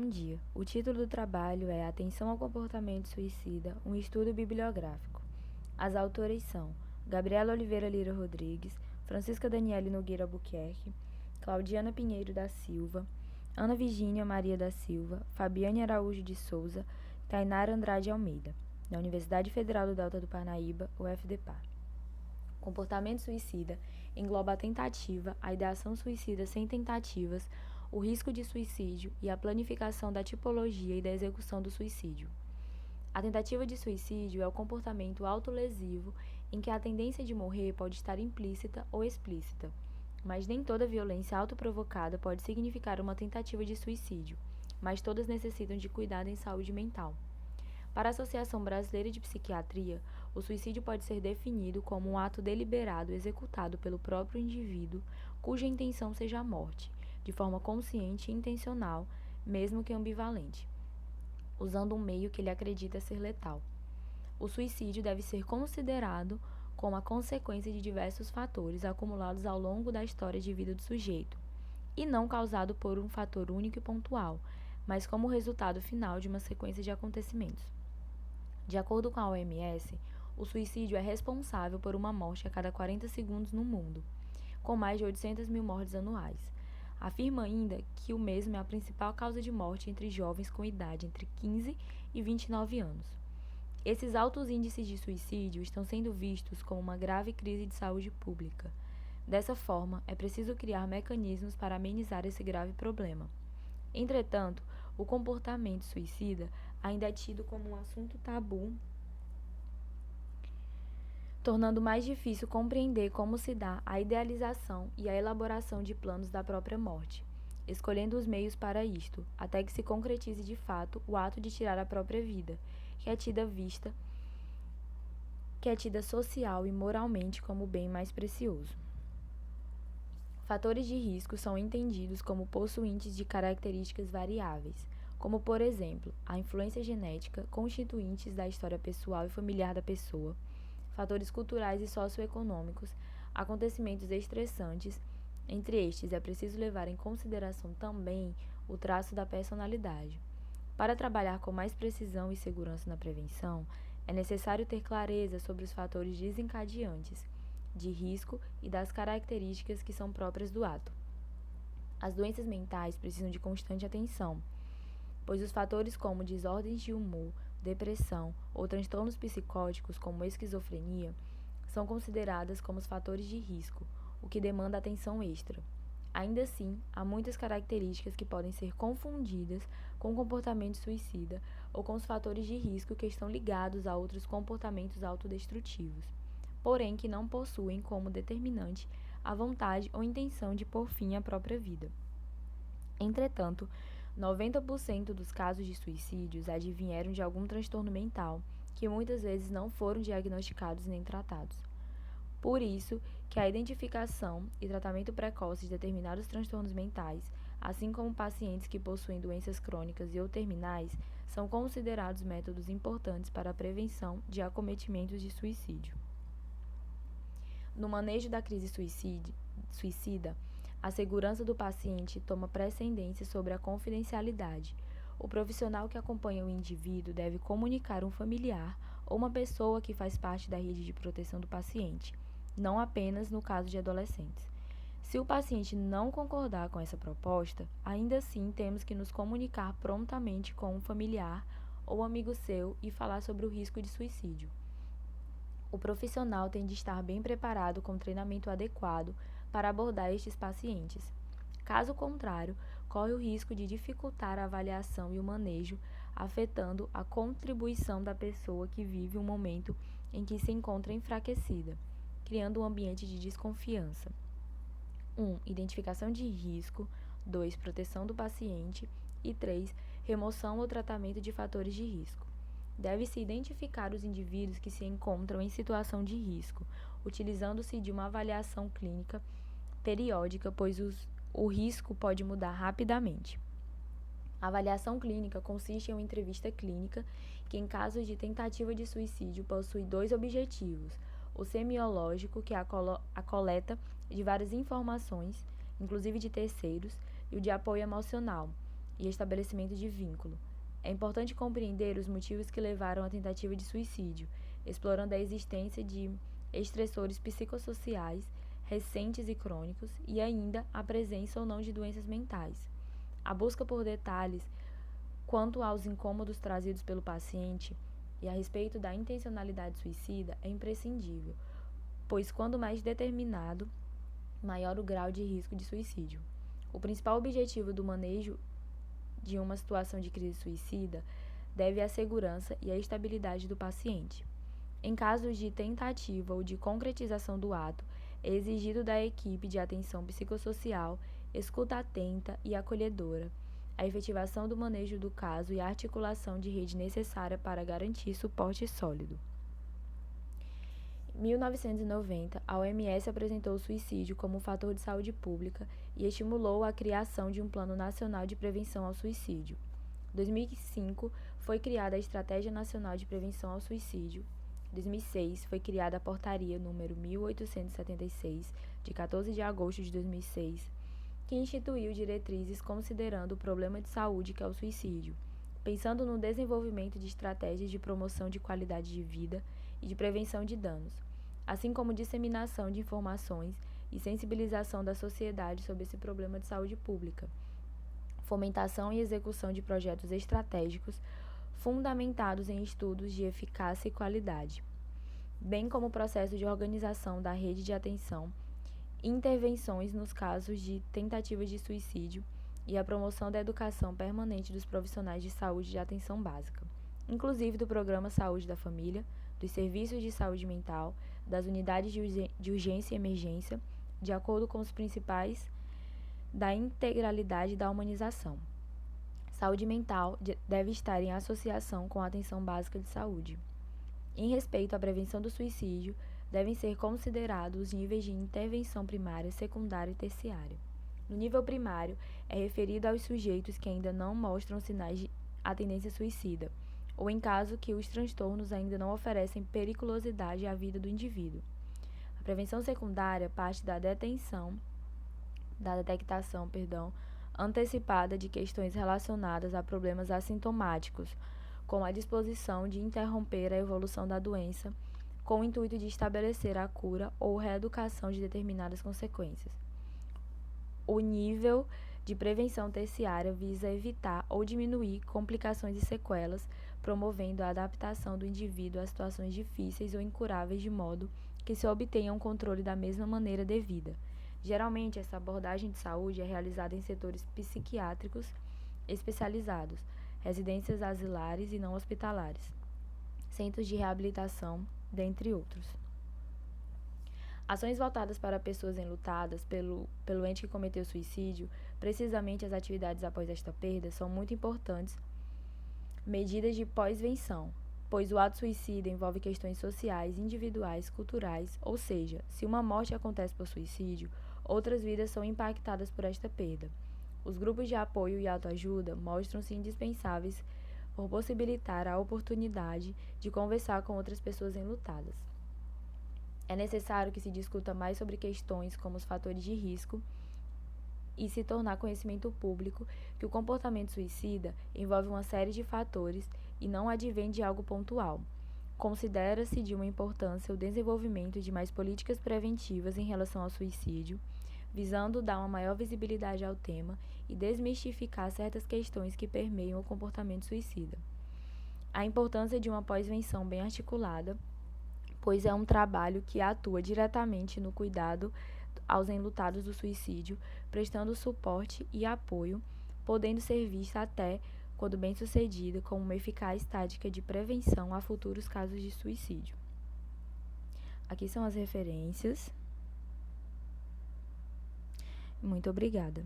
Bom dia. O título do trabalho é Atenção ao Comportamento Suicida, um estudo bibliográfico. As autoras são Gabriela Oliveira Lira Rodrigues, Francisca Daniele Nogueira Albuquerque, Claudiana Pinheiro da Silva, Ana Virgínia Maria da Silva, Fabiane Araújo de Souza, Tainara Andrade Almeida, da Universidade Federal do Delta do Parnaíba, UFDPAR. Comportamento suicida engloba a tentativa, a ideação suicida sem tentativas, o risco de suicídio e a planificação da tipologia e da execução do suicídio. A tentativa de suicídio é o comportamento autolesivo em que a tendência de morrer pode estar implícita ou explícita, mas nem toda violência autoprovocada pode significar uma tentativa de suicídio, mas todas necessitam de cuidado em saúde mental. Para a Associação Brasileira de Psiquiatria, o suicídio pode ser definido como um ato deliberado executado pelo próprio indivíduo cuja intenção seja a morte, de forma consciente e intencional, mesmo que ambivalente, usando um meio que ele acredita ser letal. O suicídio deve ser considerado como a consequência de diversos fatores acumulados ao longo da história de vida do sujeito, e não causado por um fator único e pontual, mas como resultado final de uma sequência de acontecimentos. De acordo com a OMS, o suicídio é responsável por uma morte a cada 40 segundos no mundo, com mais de 800 mil mortes anuais. Afirma ainda que o mesmo é a principal causa de morte entre jovens com idade entre 15 e 29 anos. Esses altos índices de suicídio estão sendo vistos como uma grave crise de saúde pública. Dessa forma, é preciso criar mecanismos para amenizar esse grave problema. Entretanto, o comportamento suicida ainda é tido como um assunto tabu, tornando mais difícil compreender como se dá a idealização e a elaboração de planos da própria morte, escolhendo os meios para isto, até que se concretize de fato o ato de tirar a própria vida, que é tida social e moralmente como o bem mais precioso. Fatores de risco são entendidos como possuintes de características variáveis, como, por exemplo, a influência genética, constituintes da história pessoal e familiar da pessoa, fatores culturais e socioeconômicos, acontecimentos estressantes. Entre estes, é preciso levar em consideração também o traço da personalidade. Para trabalhar com mais precisão e segurança na prevenção, é necessário ter clareza sobre os fatores desencadeantes de risco e das características que são próprias do ato. As doenças mentais precisam de constante atenção, pois os fatores como desordens de humor, depressão ou transtornos psicóticos como esquizofrenia são consideradas como os fatores de risco, o que demanda atenção extra. Ainda assim, há muitas características que podem ser confundidas com o comportamento suicida ou com os fatores de risco que estão ligados a outros comportamentos autodestrutivos, porém que não possuem como determinante a vontade ou intenção de pôr fim à própria vida. Entretanto, 90% dos casos de suicídios advieram de algum transtorno mental, que muitas vezes não foram diagnosticados nem tratados. Por isso, que a identificação e tratamento precoce de determinados transtornos mentais, assim como pacientes que possuem doenças crônicas e ou terminais, são considerados métodos importantes para a prevenção de acometimentos de suicídio. No manejo da crise suicida, a segurança do paciente toma precedência sobre a confidencialidade. O profissional que acompanha o indivíduo deve comunicar um familiar ou uma pessoa que faz parte da rede de proteção do paciente, não apenas no caso de adolescentes. Se o paciente não concordar com essa proposta, ainda assim temos que nos comunicar prontamente com um familiar ou amigo seu e falar sobre o risco de suicídio. O profissional tem de estar bem preparado com treinamento adequado para abordar estes pacientes. Caso contrário, corre o risco de dificultar a avaliação e o manejo, afetando a contribuição da pessoa que vive um momento em que se encontra enfraquecida, criando um ambiente de desconfiança. 1. Identificação de risco. 2. Proteção do paciente. E 3. Remoção ou tratamento de fatores de risco. Deve-se identificar os indivíduos que se encontram em situação de risco, utilizando-se de uma avaliação clínica periódica, pois o risco pode mudar rapidamente. A avaliação clínica consiste em uma entrevista clínica que, em casos de tentativa de suicídio, possui 2 objetivos: o semiológico, que é a coleta de várias informações, inclusive de terceiros, e o de apoio emocional, e estabelecimento de vínculo. É importante compreender os motivos que levaram à tentativa de suicídio, explorando a existência de estressores psicossociais recentes e crônicos e ainda a presença ou não de doenças mentais. A busca por detalhes quanto aos incômodos trazidos pelo paciente e a respeito da intencionalidade suicida é imprescindível, pois quando mais determinado, maior o grau de risco de suicídio. O principal objetivo do manejo de uma situação de crise suicida deve à segurança e à estabilidade do paciente. Em casos de tentativa ou de concretização do ato, é exigido da equipe de atenção psicossocial, escuta atenta e acolhedora, a efetivação do manejo do caso e a articulação de rede necessária para garantir suporte sólido. Em 1990, a OMS apresentou o suicídio como um fator de saúde pública e estimulou a criação de um Plano Nacional de Prevenção ao Suicídio. Em 2005, foi criada a Estratégia Nacional de Prevenção ao Suicídio. Em 2006, foi criada a Portaria número 1876, de 14 de agosto de 2006, que instituiu diretrizes considerando o problema de saúde que é o suicídio, pensando no desenvolvimento de estratégias de promoção de qualidade de vida e de prevenção de danos, assim como disseminação de informações e sensibilização da sociedade sobre esse problema de saúde pública, fomentação e execução de projetos estratégicos fundamentados em estudos de eficácia e qualidade, bem como o processo de organização da rede de atenção, intervenções nos casos de tentativa de suicídio e a promoção da educação permanente dos profissionais de saúde de atenção básica, inclusive do Programa Saúde da Família, dos serviços de saúde mental, das unidades de urgência e emergência, de acordo com os principais da integralidade da humanização. Saúde mental deve estar em associação com a atenção básica de saúde. Em respeito à prevenção do suicídio, devem ser considerados os níveis de intervenção primária, secundária e terciária. No nível primário, é referido aos sujeitos que ainda não mostram sinais de tendência suicida, ou em caso que os transtornos ainda não oferecem periculosidade à vida do indivíduo. A prevenção secundária parte da detectação antecipada de questões relacionadas a problemas assintomáticos, com a disposição de interromper a evolução da doença, com o intuito de estabelecer a cura ou reeducação de determinadas consequências. O nível de prevenção terciária visa evitar ou diminuir complicações e sequelas, promovendo a adaptação do indivíduo a situações difíceis ou incuráveis de modo que se obtenha um controle da mesma maneira devida. Geralmente, essa abordagem de saúde é realizada em setores psiquiátricos especializados, residências asilares e não hospitalares, centros de reabilitação, dentre outros. Ações voltadas para pessoas enlutadas pelo ente que cometeu suicídio, precisamente as atividades após esta perda, são muito importantes medidas de pós-venção, pois o ato suicida envolve questões sociais, individuais, culturais, ou seja, se uma morte acontece por suicídio, outras vidas são impactadas por esta perda. Os grupos de apoio e autoajuda mostram-se indispensáveis por possibilitar a oportunidade de conversar com outras pessoas enlutadas. É necessário que se discuta mais sobre questões como os fatores de risco e se tornar conhecimento público que o comportamento suicida envolve uma série de fatores e não advém de algo pontual. Considera-se de uma importância o desenvolvimento de mais políticas preventivas em relação ao suicídio, visando dar uma maior visibilidade ao tema e desmistificar certas questões que permeiam o comportamento suicida. A importância de uma pós-venção bem articulada, pois é um trabalho que atua diretamente no cuidado aos enlutados do suicídio, prestando suporte e apoio, podendo ser vista até, quando bem-sucedida, como uma eficaz tática de prevenção a futuros casos de suicídio. Aqui são as referências. Muito obrigada.